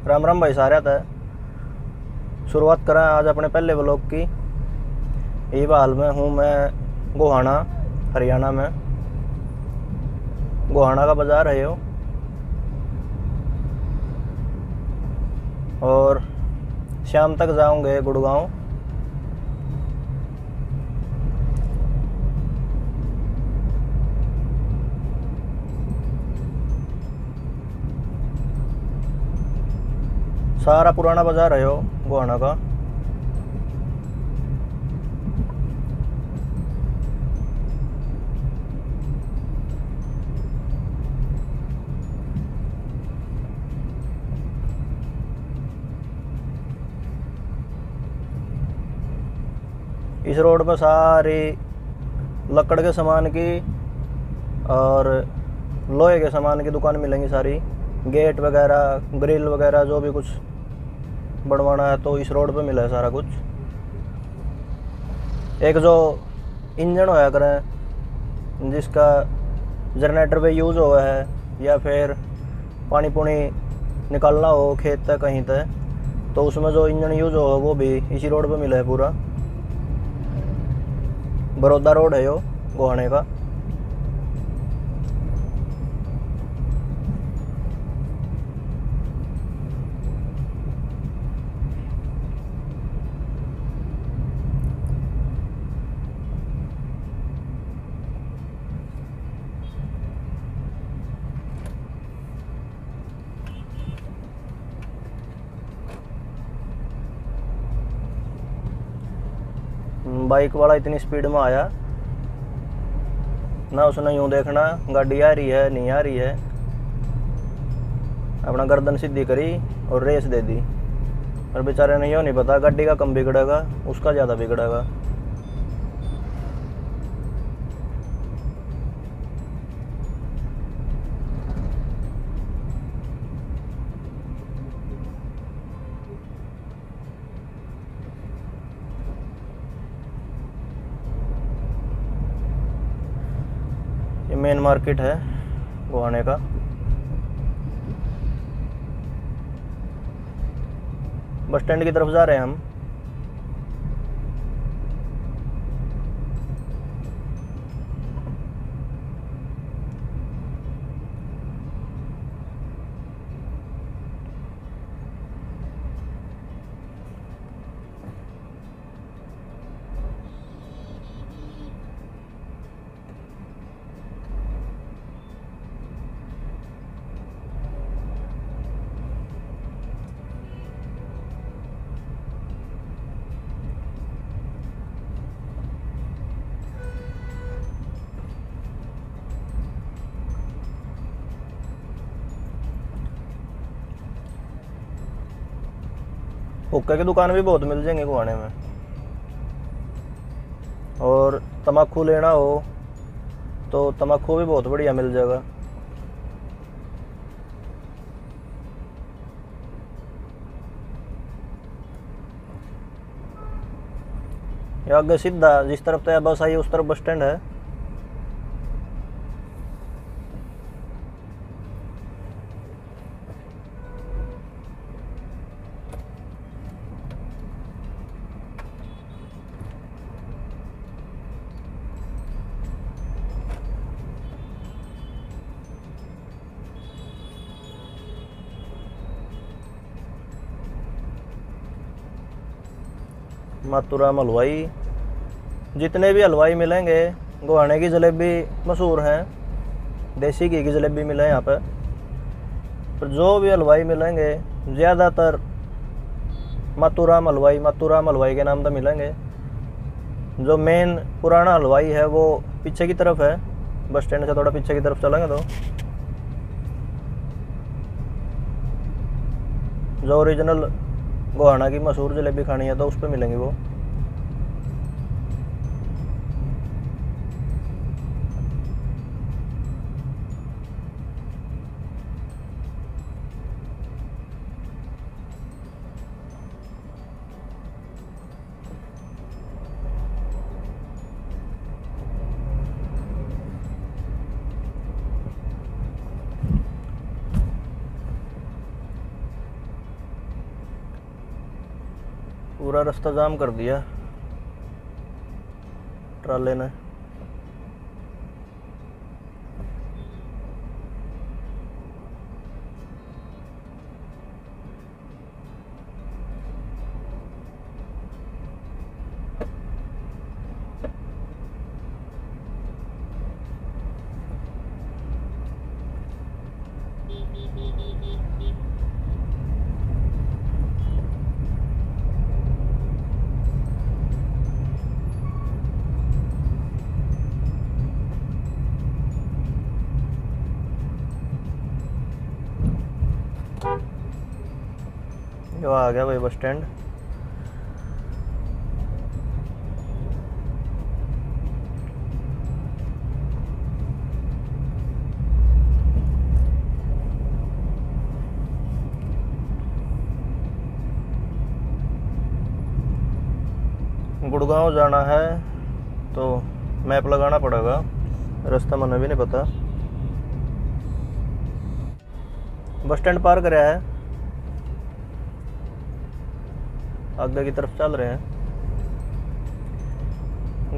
राम राम भाई सारा था। शुरुआत करें आज अपने पहले व्लॉग की। ये हाल में हूँ मैं गोहाना, हरियाणा में। गोहाना का बाज़ार है यो, और शाम तक जाऊँगे गुड़गांव। सारा पुराना बाज़ार है यो गोहाना का। इस रोड पर सारी लकड़ के सामान की और लोहे के सामान की दुकान मिलेंगी सारी। गेट वगैरह, ग्रिल वगैरह, जो भी कुछ बनवाना है तो इस रोड पे मिला है सारा कुछ। एक जो इंजन होया करें जिसका जनरेटर पे यूज़ हुआ है, या फिर पानी पुनी निकालना हो खेत तक कहीं तक, तो उसमें जो इंजन यूज़ हो वो भी इसी रोड पे मिला है पूरा। बड़ौदा रोड है यो गोहाने का। बाइक वाला इतनी स्पीड में आया ना, उसने यूँ देखना गाड़ी आ रही है नहीं आ रही है, अपना गर्दन सीधी करी और रेस दे दी। और बेचारे ने यूँ नहीं पता गाड़ी का कम बिगड़ेगा उसका ज़्यादा बिगड़ेगा। ये मेन मार्केट है गोहाने का। बस स्टैंड की तरफ जा रहे हैं हम। हुक्के की दुकान भी बहुत मिल जाएंगे गोहाने में। और तम्बाकू लेना हो तो तम्बाकू भी बहुत बढ़िया मिल जाएगा। ये आगे सीधा जिस तरफ तो बस आई उस तरफ बस स्टैंड है। मातूराम हलवाई, जितने भी हलवाई मिलेंगे, गोहाने की जलेबी मशहूर हैं। देसी घी की जलेबी मिले यहाँ पर। पर जो भी हलवाई मिलेंगे ज़्यादातर मातूराम हलवाई के नाम से मिलेंगे। जो मेन पुराना हलवाई है वो पीछे की तरफ है, बस स्टैंड से थोड़ा पीछे की तरफ चलेंगे तो जो ओरिजिनल गोहाना की मशहूर जलेबी खानी है तो उस पर मिलेंगी वो। पूरा रास्ता जाम कर दिया ट्राले ने। जो आ गया भाई बस स्टैंड। गुड़गांव जाना है तो मैप लगाना पड़ेगा, रास्ता मैंने भी नहीं पता। बस स्टैंड पार कराया है, आगे की तरफ चल रहे हैं।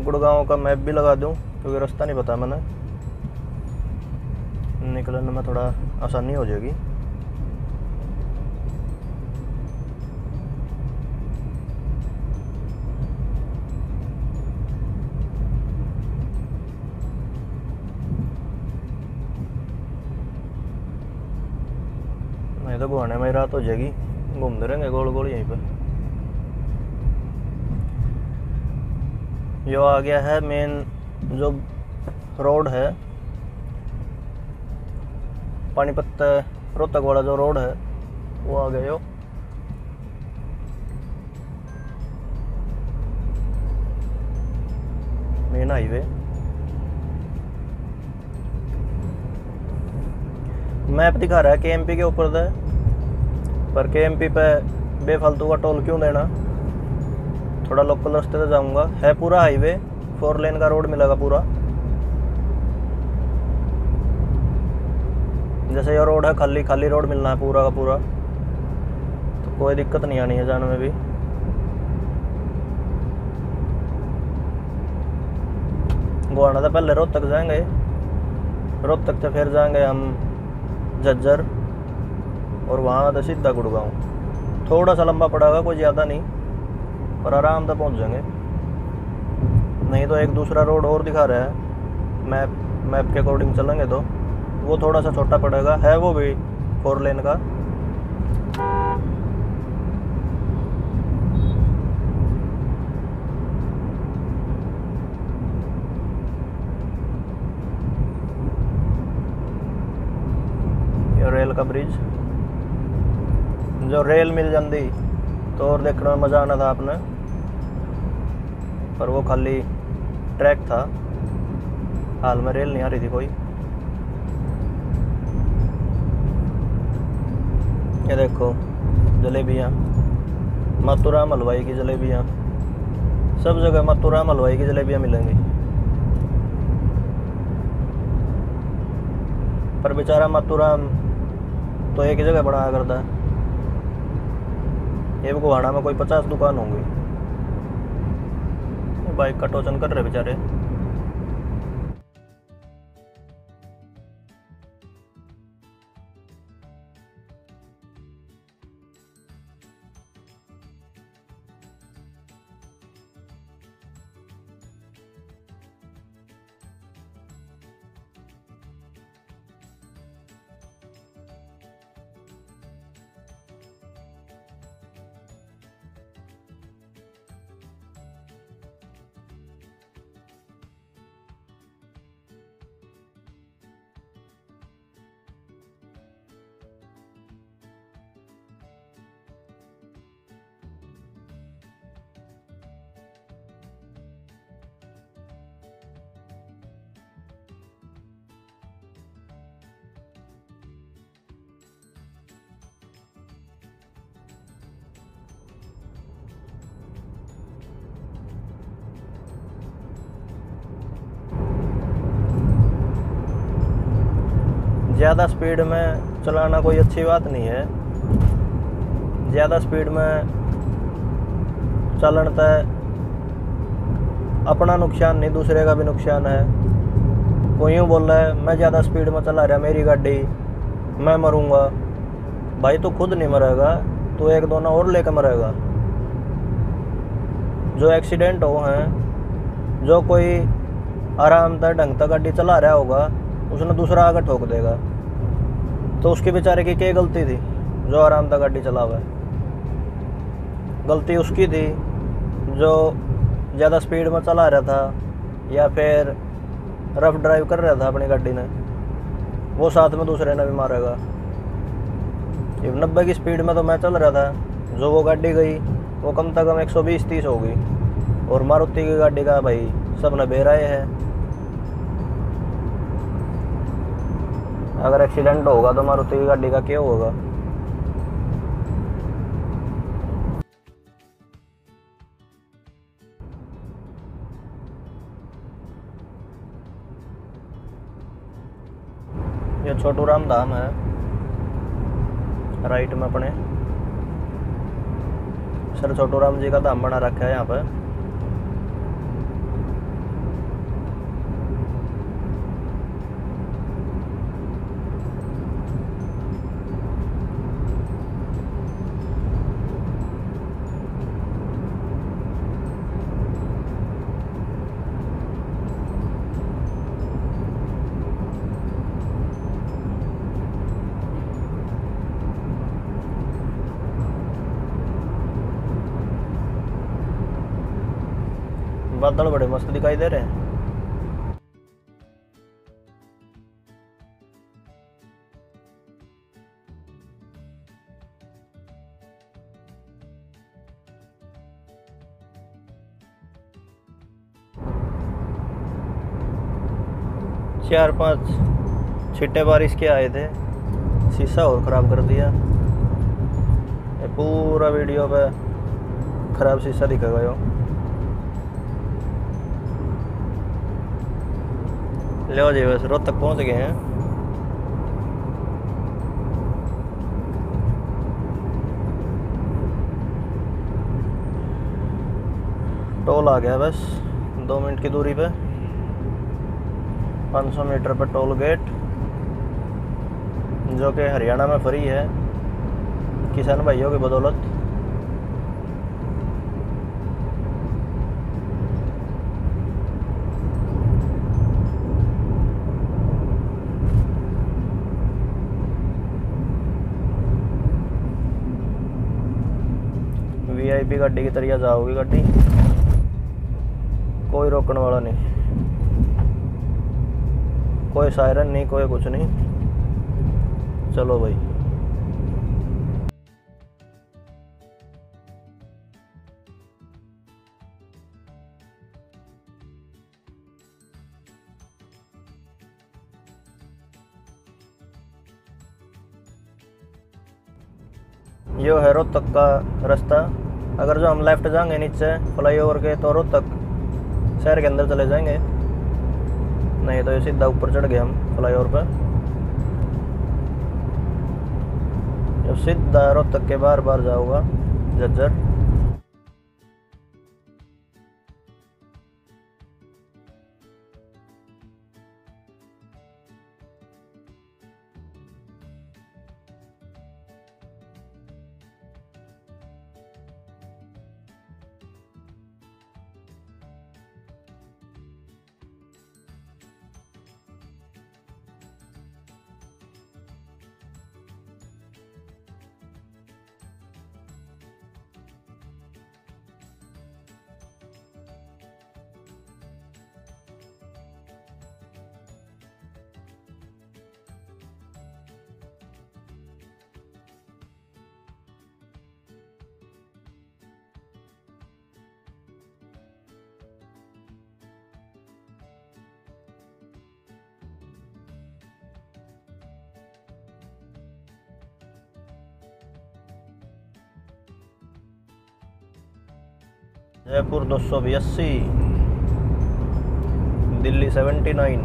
गुड़गांव का मैप भी लगा दूं क्योंकि रास्ता नहीं पता मैंने, निकलने में थोड़ा आसानी हो जाएगी। नहीं तो गुहाने में रात हो जाएगी, घूमते रहेंगे गोल गोल यहीं पर। जो आ गया है मेन जो रोड है, पानीपत रोहतक वाला जो रोड है वो आ गया। यो मेन हाईवे। मैप दिखा रहा है केएमपी के ऊपर है, पर केएमपी पे बेफालतू का टोल क्यों देना। थोड़ा लोकल रास्ते से जाऊंगा, है पूरा हाईवे, 4 लेन का रोड मिलेगा पूरा। जैसे ये रोड है खाली खाली रोड मिलना है पूरा का पूरा, तो कोई दिक्कत नहीं आनी है जाने में भी। गोहाना से पहले रोहतक जाएंगे, रोहतक से फिर जाएंगे हम झज्जर और वहाँ से सीधा गुड़गांव। थोड़ा सा लंबा पड़ेगा, कोई ज़्यादा नहीं, पर आराम से पहुँच जाएंगे। नहीं तो एक दूसरा रोड और दिखा रहा है, मैप के अकॉर्डिंग चलेंगे तो वो थोड़ा सा छोटा पड़ेगा, है वो भी 4 लेन का। ये रेल का ब्रिज, जो रेल मिल जाती तो और देखने में मज़ा आना था आपने, पर वो खाली ट्रैक था, हाल में रेल नहीं आ रही थी कोई। ये देखो जलेबियाँ, मातूराम हलवाई की जलेबियाँ, सब जगह मातूराम हलवाई की जलेबियाँ मिलेंगी। पर बेचारा मातूराम तो एक ही जगह बनाया करता है, ये गोहाना में कोई 50 दुकान होंगी। बाइक का टोचन कर रहे बेचारे। ज़्यादा स्पीड में चलाना कोई अच्छी बात नहीं है। ज़्यादा स्पीड में चलन तय अपना नुकसान नहीं, दूसरे का भी नुकसान है। कोई यूँ बोल रहा है मैं ज़्यादा स्पीड में चला रहा मेरी गाड़ी, मैं मरूंगा। भाई तू खुद नहीं मरेगा, तू एक दोनों और लेकर मरेगा। जो एक्सीडेंट हो हैं, जो कोई आराम से ढंग तक गाड़ी चला रहा होगा, उसने दूसरा आगे ठोक देगा, तो उसके बेचारे की क्या गलती थी? जो आराम से गाड़ी चलावा, गलती उसकी थी जो ज़्यादा स्पीड में चला रहा था या फिर रफ ड्राइव कर रहा था अपनी गाड़ी ने, वो साथ में दूसरे ने भी मारेगा। 90 की स्पीड में तो मैं चल रहा था, जो वो गाड़ी गई वो कम से कम 120-130 होगी, और मारुति की गाड़ी का भाई सब ने बेराए है। अगर एक्सीडेंट होगा तो मारुति की गाड़ी का क्या होगा? ये छोटू राम धाम है राइट में अपने, सर छोटू राम जी का धाम बना रखा है यहाँ पे। बादल बड़े मस्त दिखाई दे रहे हैं। चार पांच छिट्टे बारिश के आए थे, शीशा और ख़राब कर दिया। ये पूरा वीडियो पे ख़राब शीशा दिखेगा यो। लो जी बस रोहतक पहुंच गए हैं। टोल आ गया बस 2 मिनट की दूरी पे, 500 मीटर पर टोल गेट, जो कि हरियाणा में फ्री है किसान भाइयों की बदौलत। वीआईपी गाड़ी की तरह जाओगी गाड़ी, कोई रोकने वाला नहीं, कोई सायरन नहीं, कोई कुछ नहीं। चलो भाई। यो है रोहतक का रास्ता। अगर जो हम लेफ्ट जाएंगे नीचे फ्लाईओवर के तो रोहतक शहर के अंदर चले जाएंगे, नहीं तो ये सीधा ऊपर चढ़ गए हम फ्लाईओवर पर। जो सीधा रोहतक के बार बार जाऊंगा झज्जर। जयपुर 282, दिल्ली 79।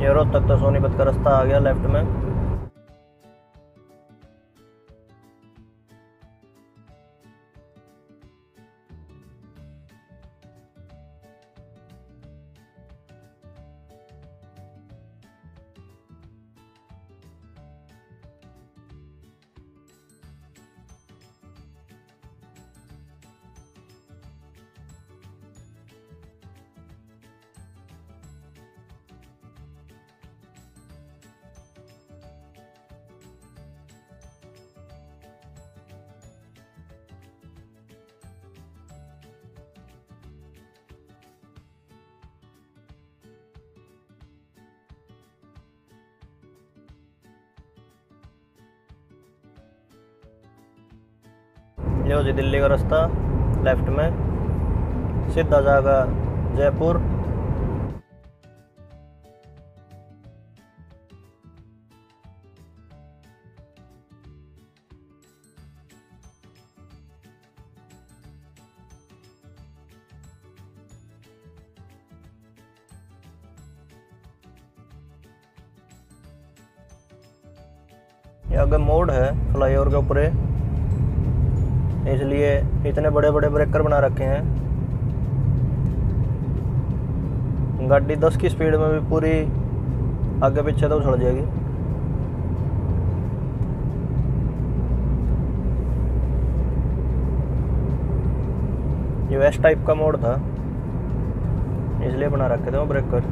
ये रोहतक तो सोनीपत का रास्ता आ गया लेफ्ट में। ये हो जी दिल्ली का रास्ता, लेफ्ट में सीधा जाएगा जयपुर। ये आगे मोड़ है फ्लाईओवर के ऊपर, इसलिए इतने बड़े बड़े ब्रेकर बना रखे हैं। गाड़ी 10 की स्पीड में भी पूरी आगे पीछे तो उछल जाएगी। ये वेस्ट टाइप का मोड़ था, इसलिए बना रखे थे वो ब्रेकर।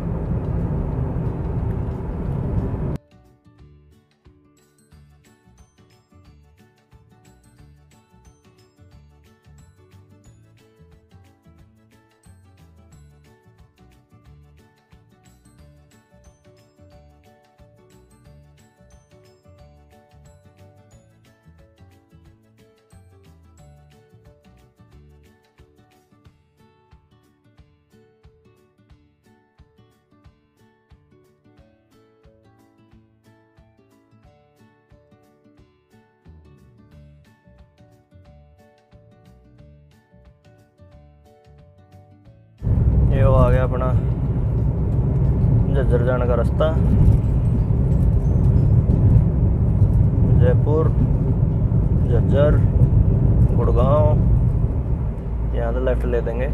ये वो आ गया अपना झज्जर जाने का रास्ता, जयपुर, झज्जर, गुड़गांव। यहाँ से लेफ्ट ले देंगे।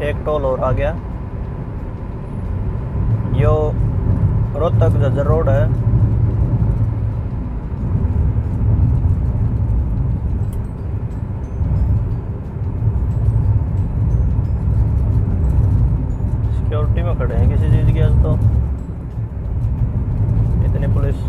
एक टोल और आ गया। यो रोहतक झज्जर रोड है। सिक्योरिटी में खड़े हैं किसी चीज की आज तो, इतनी पुलिस।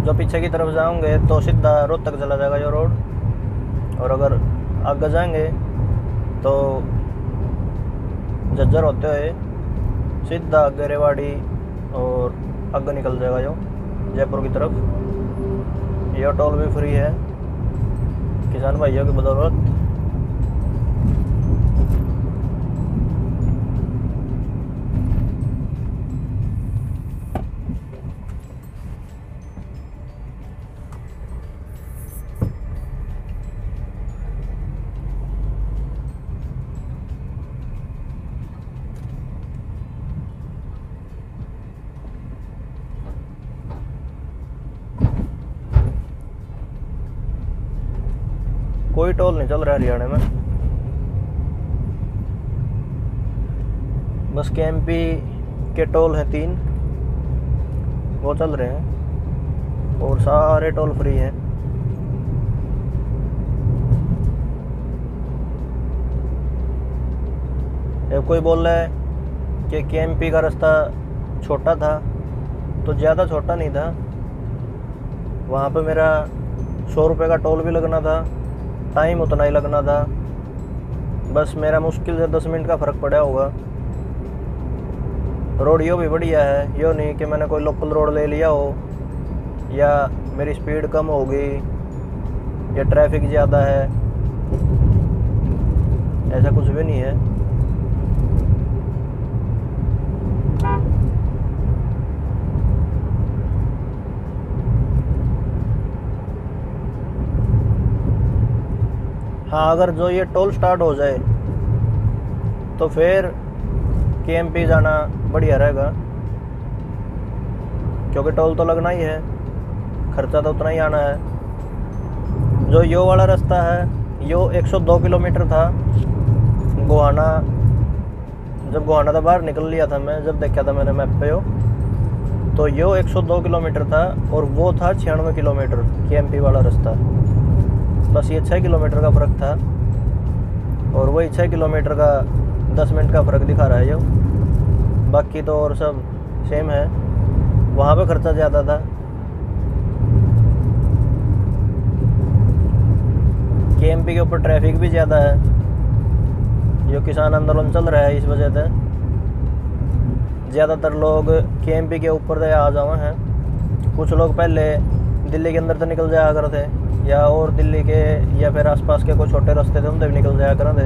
जो पीछे की तरफ जाओगे तो सीधा रोहतक चला जाएगा ये रोड, और अगर आगे जाएंगे तो झज्जर होते हुए सीधा आगे रेवाड़ी और आगे निकल जाएगा जो जयपुर की तरफ। यह टोल भी फ्री है किसान भाइयों की बदौलत। कोई टोल नहीं चल रहा हरियाणा में, बस KMP के टोल हैं 3, वो चल रहे हैं और सारे टोल फ्री हैं। कोई बोल रहा है कि KMP का रास्ता छोटा था, तो ज़्यादा छोटा नहीं था। वहाँ पे मेरा 100 रुपये का टोल भी लगना था, टाइम उतना ही लगना था, बस मेरा मुश्किल से 10 मिनट का फ़र्क पड़ा होगा। रोड यो भी बढ़िया है, यो नहीं कि मैंने कोई लोकल रोड ले लिया हो या मेरी स्पीड कम होगी या ट्रैफिक ज़्यादा है, ऐसा कुछ भी नहीं है। हाँ, अगर जो ये टोल स्टार्ट हो जाए तो फिर KMP जाना बढ़िया रहेगा, क्योंकि टोल तो लगना ही है, खर्चा तो उतना ही आना है। जो यो वाला रास्ता है यो 102 किलोमीटर था। गोहाना, जब गोहाना से बाहर निकल लिया था मैं, जब देखा था मैंने मैप पे हो, तो यो 102 किलोमीटर था और वो था 96 किलोमीटर KMP वाला रास्ता। बस ये 6 किलोमीटर का फ़र्क था और वही 6 किलोमीटर का 10 मिनट का फ़र्क दिखा रहा है यो, बाकी तो और सब सेम है। वहाँ पे खर्चा ज़्यादा था। KMP के ऊपर ट्रैफिक भी ज़्यादा है, जो किसान आंदोलन चल रहा है, इस वजह से ज़्यादातर लोग KMP के ऊपर से आ जाए हैं। कुछ लोग पहले दिल्ली के अंदर से निकल जाया करते थे, या और दिल्ली के या फिर आसपास के कोई छोटे रास्ते थे उनसे भी निकल जाया करते,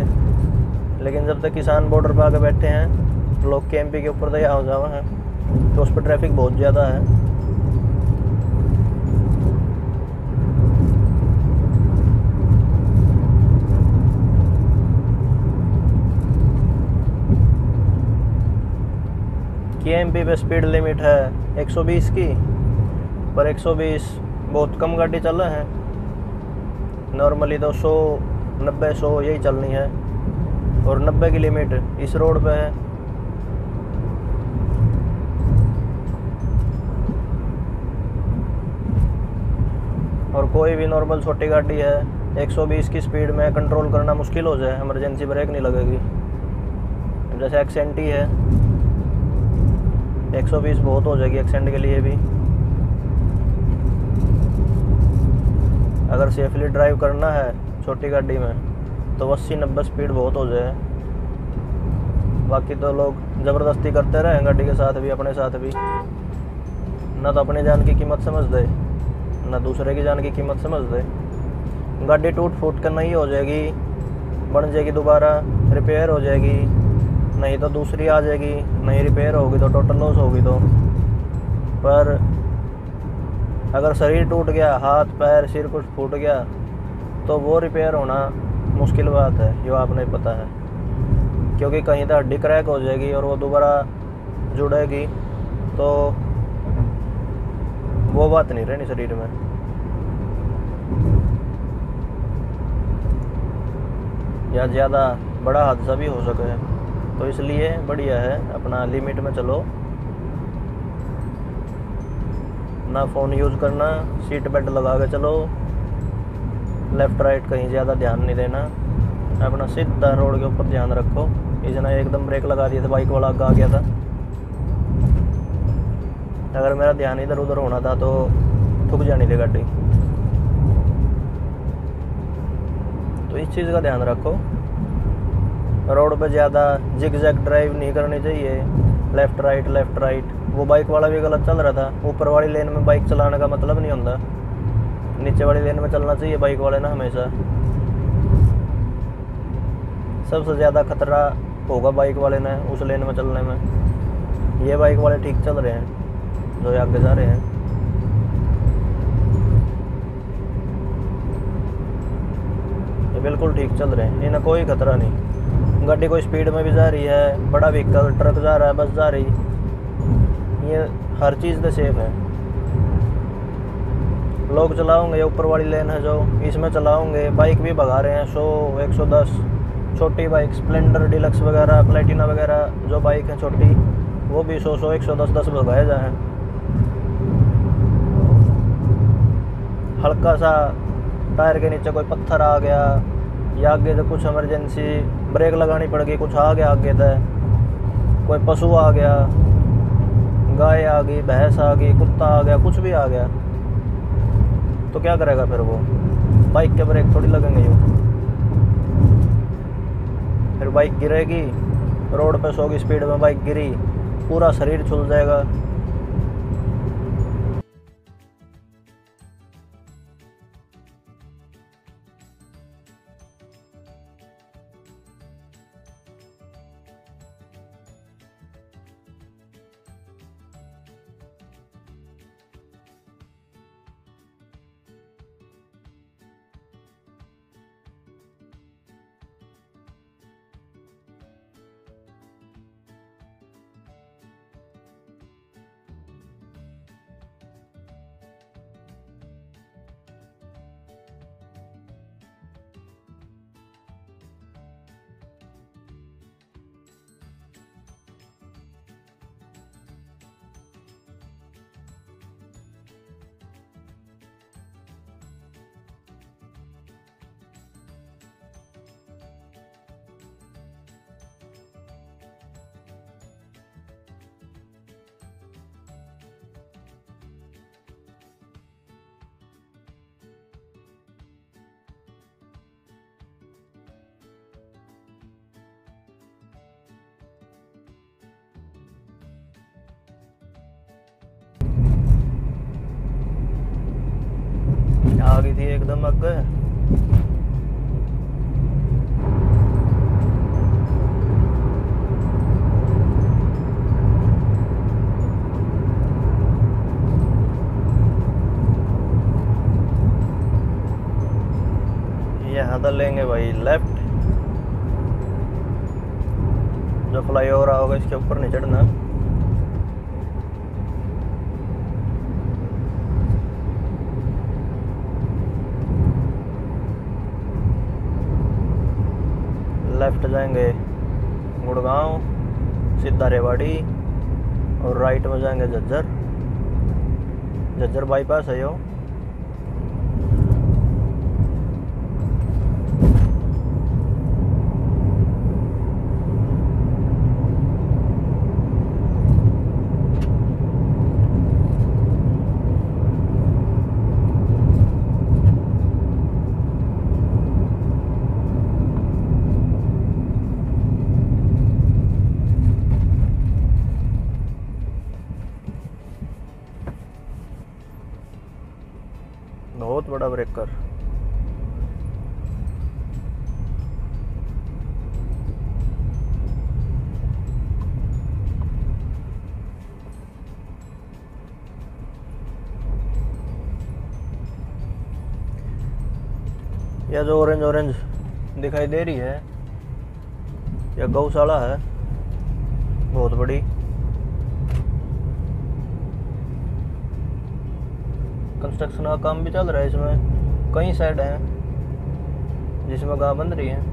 लेकिन जब तक किसान बॉर्डर पर आके बैठे हैं, लोग KMP के ऊपर से आ जाए हैं, तो उस पर ट्रैफिक बहुत ज़्यादा है। KMP पे स्पीड लिमिट है 120 की, पर 120 बहुत कम गाड़ी चल रहा है। नॉर्मली तो 100, 90, 100 यही चलनी है, और 90 की लिमिट इस रोड पे है। और कोई भी नॉर्मल छोटी गाड़ी है 120 की स्पीड में कंट्रोल करना मुश्किल हो जाए, इमरजेंसी ब्रेक नहीं लगेगी। जैसे एक्सेंट ही है, 120 बहुत हो जाएगी एक्सेंट के लिए भी। अगर सेफली ड्राइव करना है छोटी गाड़ी में तो 80-90 स्पीड बहुत हो जाए। बाकी तो लोग ज़बरदस्ती करते रहे गाड़ी के साथ भी, अपने साथ भी, ना तो अपनी जान की कीमत समझ दे ना दूसरे की जान की कीमत समझ दे। गाड़ी टूट फूट कर नहीं हो जाएगी, बन जाएगी, दोबारा रिपेयर हो जाएगी, नहीं तो दूसरी आ जाएगी, नहीं रिपेयर होगी तो टोटल लॉस होगी। तो पर अगर शरीर टूट गया, हाथ पैर सिर कुछ फूट गया, तो वो रिपेयर होना मुश्किल बात है, जो आपने पता है, क्योंकि कहीं तो हड्डी क्रैक हो जाएगी और वो दोबारा जुड़ेगी, तो वो बात नहीं रहनी शरीर में। या ज़्यादा बड़ा हादसा भी हो सके, तो इसलिए बढ़िया है अपना लिमिट में चलो, ना फ़ोन यूज़ करना, सीट बेल्ट लगा के चलो, लेफ़्ट राइट कहीं ज़्यादा ध्यान नहीं देना, अपना सीधा रोड के ऊपर ध्यान रखो। इसने एकदम ब्रेक लगा दिया था, बाइक वाला आगे आ गया था। अगर मेरा ध्यान इधर उधर होना था तो ठुक जानी थी गाड़ी। तो इस चीज़ का ध्यान रखो। रोड पे ज़्यादा जिग जैग ड्राइव नहीं करनी चाहिए, लेफ़्ट राइट। वो बाइक वाला भी गलत चल रहा था। ऊपर वाली लेन में बाइक चलाने का मतलब नहीं होता, नीचे वाली लेन में चलना चाहिए बाइक वाले ना हमेशा। सबसे ज़्यादा खतरा होगा बाइक वाले ने उस लेन में चलने में। ये बाइक वाले ठीक चल रहे हैं जो आगे जा रहे हैं। ये बिल्कुल ठीक चल रहे हैं, इन्हें कोई खतरा नहीं। गाड़ी कोई स्पीड में भी जा रही है, बड़ा व्हीकल ट्रक जा रहा है, बस जा रही, ये हर चीज़ तो सेफ है। लोग चलाओगे, ऊपर वाली लेन है जो इसमें चलाओगे। बाइक भी भगा रहे हैं 100 110, छोटी बाइक स्प्लेंडर डिलक्स वगैरह प्लेटिना वगैरह जो बाइक है छोटी, वो भी 100 110 भगाए जाए। हल्का सा टायर के नीचे कोई पत्थर आ गया या आगे से कुछ इमरजेंसी ब्रेक लगानी पड़ गई, कुछ आ गया आगे से, कोई पशु आ गया, गाय आ गई, भैंस आ गई, कुत्ता आ गया, कुछ भी आ गया, तो क्या करेगा फिर वो? बाइक के ब्रेक थोड़ी लगेंगे यूँ। फिर बाइक गिरेगी, रोड पे 100 की स्पीड में बाइक गिरी, पूरा शरीर छूल जाएगा। आ गई थी एकदम आगे। यहाँ तो लेंगे भाई लेफ्ट, जो फ्लाईओवर होगा इसके ऊपर नहीं चढ़ना। लेफ्ट जाएंगे गुड़गांव, सीधा रेवाड़ी, और राइट में जाएंगे झज्जर। झज्जर बाईपास है यो। बहुत बड़ा ब्रेकर। यह जो ऑरेंज ऑरेंज दिखाई दे रही है, यह गौशाला है बहुत बड़ी। कंस्ट्रक्शन का काम भी चल रहा है इसमें। कई साइड हैं जिसमें गाय बन रही है।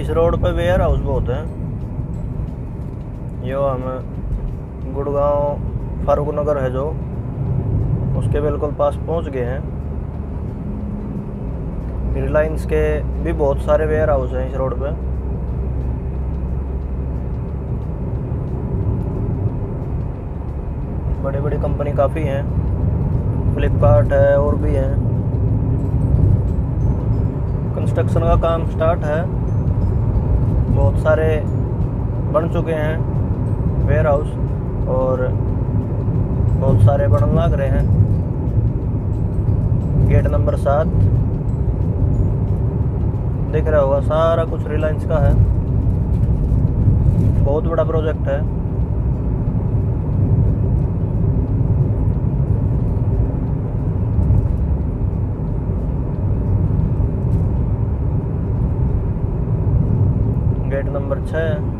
इस रोड पे वेयर हाउस बहुत है। यो हम गुड़गांव फारूक नगर है जो, उसके बिल्कुल पास पहुंच गए हैं। रिलायंस के भी बहुत सारे वेयर हाउस हैं इस रोड पे। बड़ी बड़ी कंपनी काफ़ी हैं, फ्लिपकार्ट है और भी हैं। कंस्ट्रक्शन का काम स्टार्ट है, बहुत सारे बन चुके हैं वेयर हाउस और बहुत सारे बनने लग रहे हैं। गेट नंबर 7 दिख रहा होगा, सारा कुछ रिलायंस का है, बहुत बड़ा प्रोजेक्ट है। गेट नंबर 6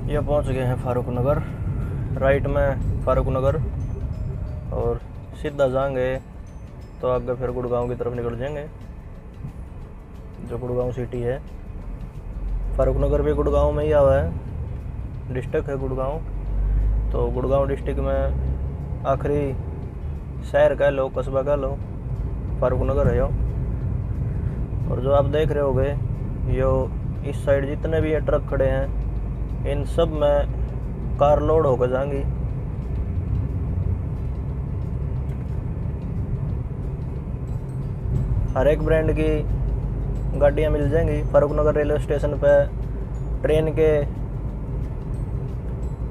ये पहुंच गए हैं फारूक नगर। राइट में फारूक नगर और सीधा जाएंगे तो आगे फिर गुड़गांव की तरफ निकल जाएंगे, जो गुड़गांव सिटी है। फारूक नगर भी गुड़गांव में ही आवा है, डिस्ट्रिक्ट है गुड़गांव। तो गुड़गांव डिस्ट्रिक्ट में आखिरी शहर कह लो, कस्बा कह लो, फारूक नगर है यो। और जो आप देख रहे होगे यो इस साइड जितने भी ये ट्रक खड़े हैं, इन सब में कार लोड होकर जाएंगी। हर एक ब्रांड की गाड़ियाँ मिल जाएंगी फारूक नगर रेलवे स्टेशन पे। ट्रेन के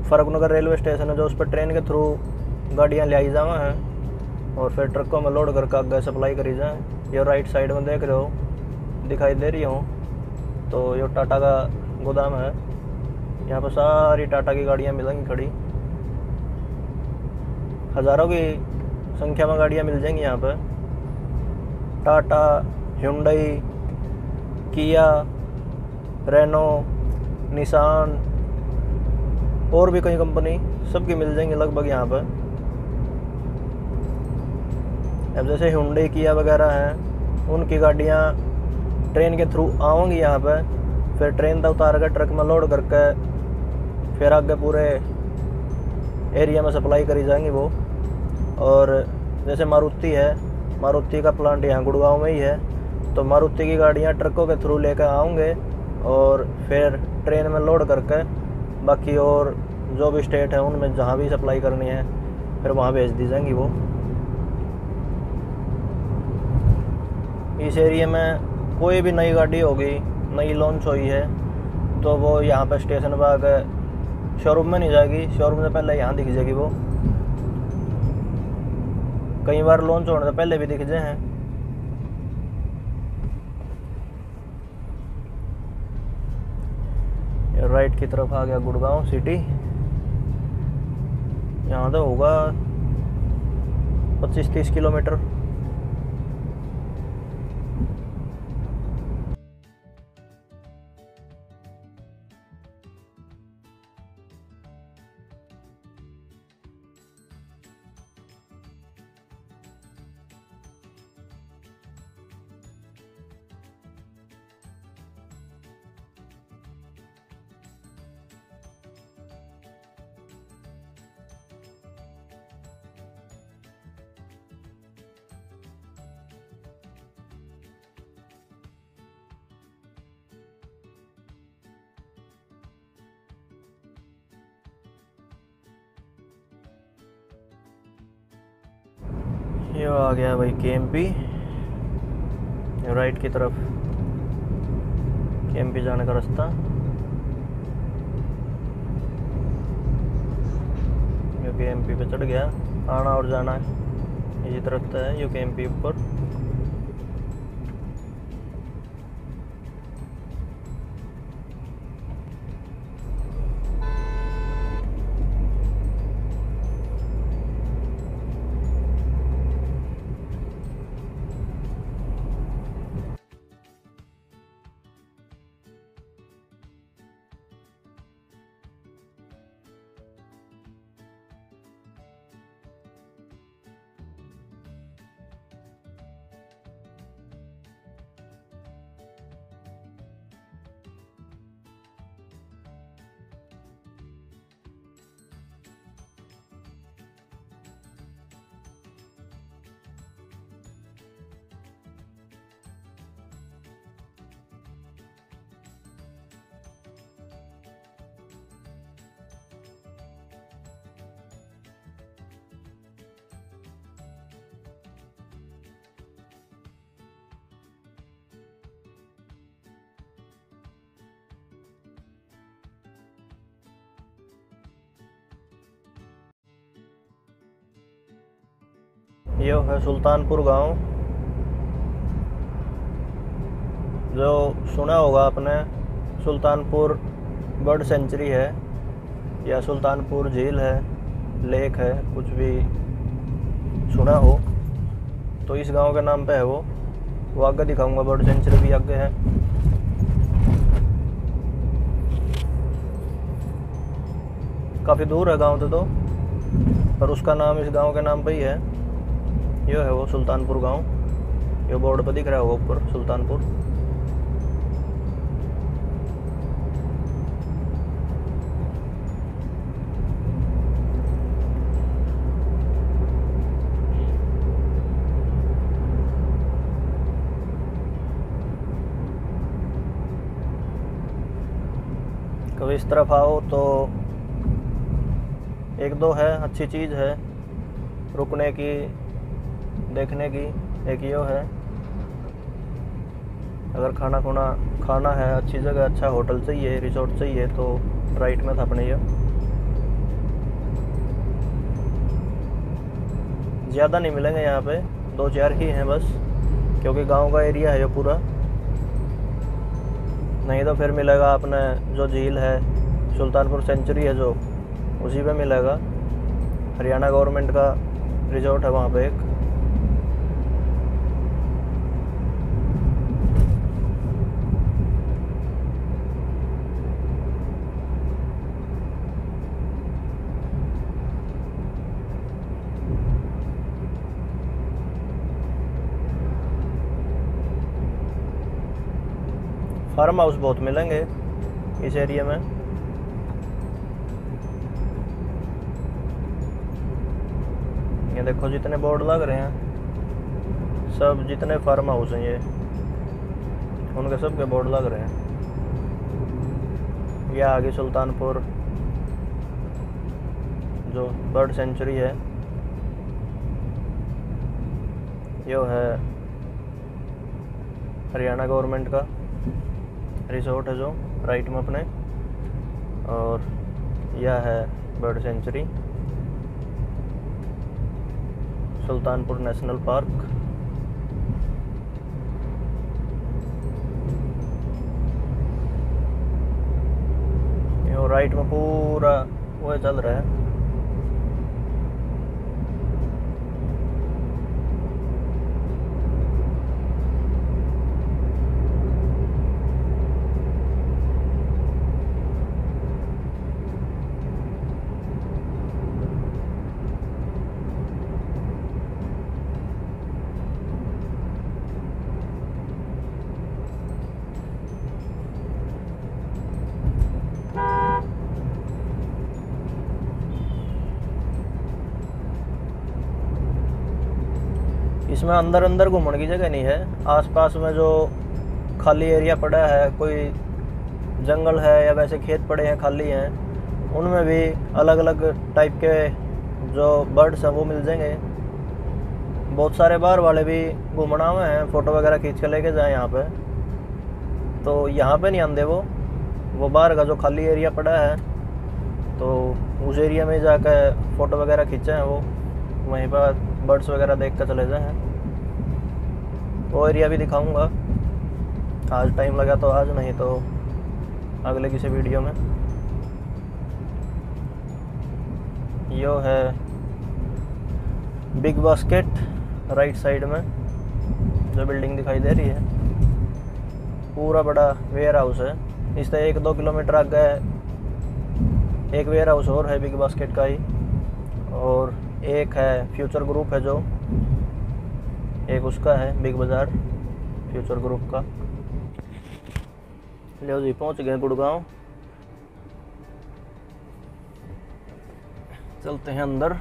फारूक नगर रेलवे स्टेशन है जो, उस पर ट्रेन के थ्रू गाड़ियाँ ले आई जावा हैं और फिर ट्रकों में लोड करके आगे सप्लाई करी जाए। ये राइट साइड में देख रहे हो, दिखाई दे रही हो, तो ये टाटा का गोदाम है। यहाँ पर सारी टाटा की गाड़ियाँ मिलेंगी खड़ी, हज़ारों की संख्या में गाड़ियाँ मिल जाएंगी यहाँ पर। टाटा, hyundai, किया, रेनो, निसान और भी कई कंपनी सबकी मिल जाएंगी लगभग यहाँ पर। अब जैसे hyundai, किया वगैरह हैं, उनकी गाड़ियाँ ट्रेन के थ्रू आएंगी यहाँ पर, फिर ट्रेन तक उतार कर ट्रक में लोड करके फिर आगे पूरे एरिया में सप्लाई करी जाएंगी वो। और जैसे मारुति है, मारुति का प्लांट यहाँ गुड़गांव में ही है, तो मारुति की गाड़ियाँ ट्रकों के थ्रू लेकर आएंगे और फिर ट्रेन में लोड करके बाकी और जो भी स्टेट है उनमें जहाँ भी सप्लाई करनी है फिर वहाँ भेज दी जाएंगी वो। इस एरिया में कोई भी नई गाड़ी होगी, नई लॉन्च हुई है, तो वो यहाँ पर स्टेशन पर आकर शोरूम में नहीं जाएगी, शोरूम से पहले यहाँ दिख जाएगी वो। कई बार लॉन्च होने से पहले भी दिख जाए हैं। राइट की तरफ आ गया गुड़गांव सिटी। यहाँ तो होगा 25-30 किलोमीटर। ये आ गया भाई KMP। राइट की तरफ KMP जाने का रास्ता। ये KMP पे चढ़ गया, आना और जाना है इसी तरफ है ये KMP ऊपर। ये है सुल्तानपुर गांव। जो सुना होगा आपने, सुल्तानपुर बर्ड सेंचुरी है या सुल्तानपुर झील है, लेक है, कुछ भी सुना हो तो इस गांव के नाम पे है वो आगे दिखाऊंगा। बर्ड सेंचुरी भी आगे है। काफ़ी दूर है गांव तो पर उसका नाम इस गांव के नाम पे ही है। ये है वो सुल्तानपुर गांव। ये बोर्ड पर दिख रहा होगा ऊपर सुल्तानपुर। कभी इस तरफ आओ तो एक दो है अच्छी चीज़ है रुकने की, देखने की। एक यो है, अगर खाना है, अच्छी जगह, अच्छा होटल चाहिए, रिसोर्ट चाहिए तो राइट में था अपने। ये ज़्यादा नहीं मिलेंगे यहाँ पे, 2-4 ही हैं बस, क्योंकि गांव का एरिया है ये पूरा। नहीं तो फिर मिलेगा अपने जो झील है, सुल्तानपुर सेंचुरी है जो, उसी पे मिलेगा। हरियाणा गवर्नमेंट का रिजॉर्ट है वहाँ पे एक। फार्म हाउस बहुत मिलेंगे इस एरिया में। ये देखो जितने बोर्ड लग रहे हैं, सब जितने फार्म हाउस हैं ये, उनके सब के बोर्ड लग रहे हैं। ये आगे सुल्तानपुर जो बर्ड सेंचुरी है, ये है हरियाणा गवर्नमेंट का रिसोर्ट है जो राइट में अपने। और यह है bird sanctuary Sultanpur national park. ये राइट में पूरा वो चल रहा है। इसमें अंदर घूमने की जगह नहीं है। आसपास में जो खाली एरिया पड़ा है, कोई जंगल है या वैसे खेत पड़े हैं खाली हैं, उनमें भी अलग अलग टाइप के जो बर्ड्स हैं वो मिल जाएंगे। बहुत सारे बाहर वाले भी घूमना हुए हैं, फ़ोटो वगैरह खींच के लेके जाएँ यहाँ पे। तो यहाँ पे नहीं आंदे वो बाहर का जो खाली एरिया पड़ा है तो उस एरिया में जाकर फ़ोटो वगैरह खींचे हैं। वो वहीं पर बर्ड्स वगैरह देख कर चले जाएँ। वो एरिया भी दिखाऊंगा, आज टाइम लगा तो आज, नहीं तो अगले किसी वीडियो में। यो है बिग बास्केट राइट साइड में जो बिल्डिंग दिखाई दे रही है, पूरा बड़ा वेयर हाउस है। इससे 1-2 किलोमीटर आगे एक वेयर हाउस और है बिग बास्केट का ही, और एक है फ्यूचर ग्रुप है जो, एक उसका है बिग बाज़ार फ्यूचर ग्रुप का। लो जी पहुंच गए गुड़गांव। चलते हैं अंदर,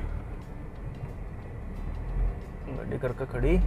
गाड़ी करके खड़ी।